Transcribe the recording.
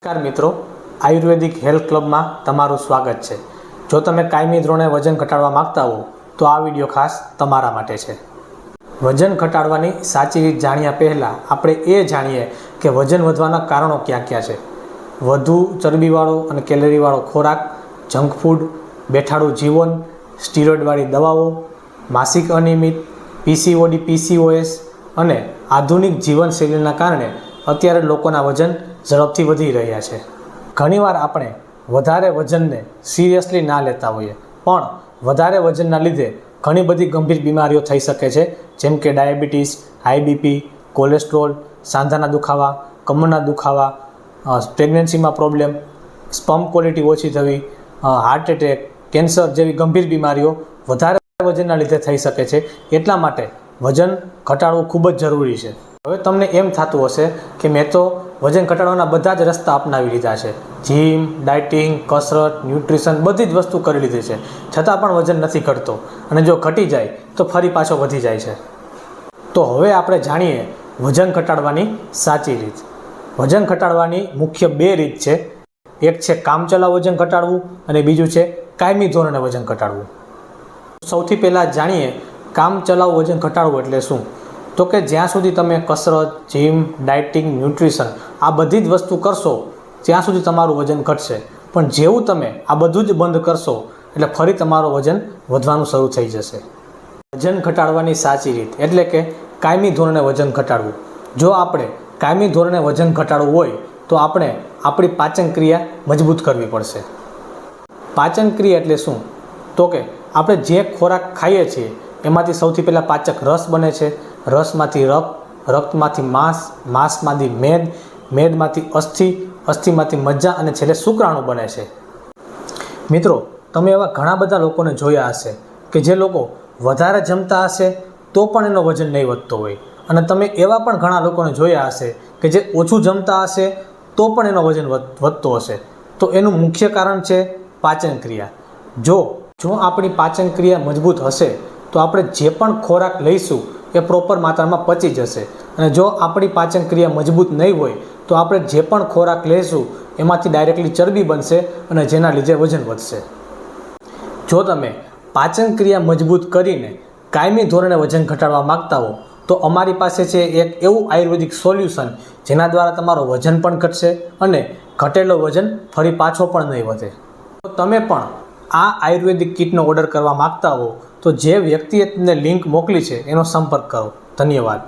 નમસ્કાર મિત્રો, આયુર્વેદિક હેલ્થ ક્લબમાં તમારું સ્વાગત છે। જો તમે કાયમી ધોરણે વજન ઘટાડવા માંગતા હો તો આ વિડીયો ખાસ તમારા માટે છે। વજન ઘટાડવાની સાચી રીત જાણ્યા પહેલાં આપણે એ જાણીએ કે વજન વધવાના કારણો ક્યાં ક્યાં છે। વધુ ચરબીવાળો અને કેલરીવાળો ખોરાક, જંક ફૂડ, બેઠાડું જીવન, સ્ટીરોઇડવાળી દવાઓ, માસિક અનિયમિત, પીસીઓડી પીસીઓએસ અને આધુનિક જીવનશૈલીના કારણે અત્યારે લોકોના વજન ઝડપથી વધી રહ્યા છે। ઘણીવાર આપણે વધારે વજનને સિરિયસલી ના લેતા હોઈએ, પણ વધારે વજનના લીધે ઘણી બધી ગંભીર બીમારીઓ થઈ શકે છે, જેમ કે ડાયાબિટીસ, હાઈ બીપી, કોલેસ્ટ્રોલ, સાંધાના દુખાવા, કમરના દુખાવા, પ્રેગ્નન્સીમાં પ્રોબ્લેમ, સ્પર્મ ક્વોલિટી ઓછી થવી, હાર્ટ એટેક, કેન્સર જેવી ગંભીર બીમારીઓ વધારે વજનના લીધે થઈ શકે છે। એટલા માટે વજન ઘટાડવું ખૂબ જ જરૂરી છે। હવે તમને એમ થતું હશે કે મેં તો વજન ઘટાડવાના બધા જ રસ્તા અપનાવી લીધા છે, જીમ, ડાયટિંગ, કસરત, ન્યુટ્રિશન બધી જ વસ્તુ કરી લીધી છે, છતાં પણ વજન નથી ઘટતો અને જો ઘટી જાય તો ફરી પાછો વધી જાય છે। તો હવે આપણે જાણીએ વજન ઘટાડવાની સાચી રીત। વજન ઘટાડવાની મુખ્ય બે રીત છે, એક છે કામચલાઉ વજન ઘટાડવું અને બીજું છે કાયમી ધોરણે વજન ઘટાડવું। સૌથી પહેલાં જાણીએ કામચલાઉ વજન ઘટાડવું એટલે શું। તો કે જ્યાં સુધી તમે કસરત, જીમ, ડાયટિંગ, ન્યુટ્રિશન આ બધી જ વસ્તુ કરશો ત્યાં સુધી તમારું વજન ઘટશે, પણ જેવું તમે આ બધું જ બંધ કરશો એટલે ફરી તમારું વજન વધવાનું શરૂ થઈ જશે। વજન ઘટાડવાની સાચી રીત એટલે કે કાયમી ધોરણે વજન ઘટાડવું। જો આપણે કાયમી ધોરણે વજન ઘટાડવું હોય તો આપણે આપણી પાચન ક્રિયા મજબૂત કરવી પડશે। પાચન ક્રિયા એટલે શું? તો કે આપણે જે ખોરાક ખાઈએ છીએ એમાંથી સૌથી પહેલાં પાચક રસ બને છે, રસમાંથી રક્ત, રક્તમાંથી માંસ, માંસમાંથી મેદ, મેદમાંથી અસ્થિ, અસ્થિમાંથી મજ્જા અને છેલ્લે શુક્રાણુ બને છે। મિત્રો, તમે એવા ઘણા બધા લોકોને જોયા હશે કે જે લોકો વધારે જમતા હશે તો પણ એનો વજન નહીં વધતો હોય, અને તમે એવા પણ ઘણા લોકોને જોયા હશે કે જે ઓછું જમતા હશે તો પણ એનો વજન વધતો હશે। તો એનું મુખ્ય કારણ છે પાચન ક્રિયા। જો આપણી પાચન ક્રિયા મજબૂત હશે તો આપણે જે પણ ખોરાક લઈશું એ પ્રોપર માત્રામાં પચી જશે, અને જો આપણી પાચન ક્રિયા મજબૂત નહીં હોય તો આપણે જે પણ ખોરાક લઈશું એમાંથી ડાયરેક્ટલી ચરબી બનશે અને જેના લીધે વજન વધશે। જો તમે પાચન ક્રિયા મજબૂત કરીને કાયમી ધોરણે વજન ઘટાડવા માગતા હો તો અમારી પાસે છે એક એવું આયુર્વેદિક સોલ્યુશન જેના દ્વારા તમારો વજન પણ ઘટશે અને ઘટેલો વજન ફરી પાછો પણ નહીં વધે। તો તમે પણ આ આયુર્વેદિક કિટનો ઓર્ડર કરવા માગતા હો તો જે વ્યક્તિએ તમને લિંક મોકલી છે એનો સંપર્ક કરો। ધન્યવાદ।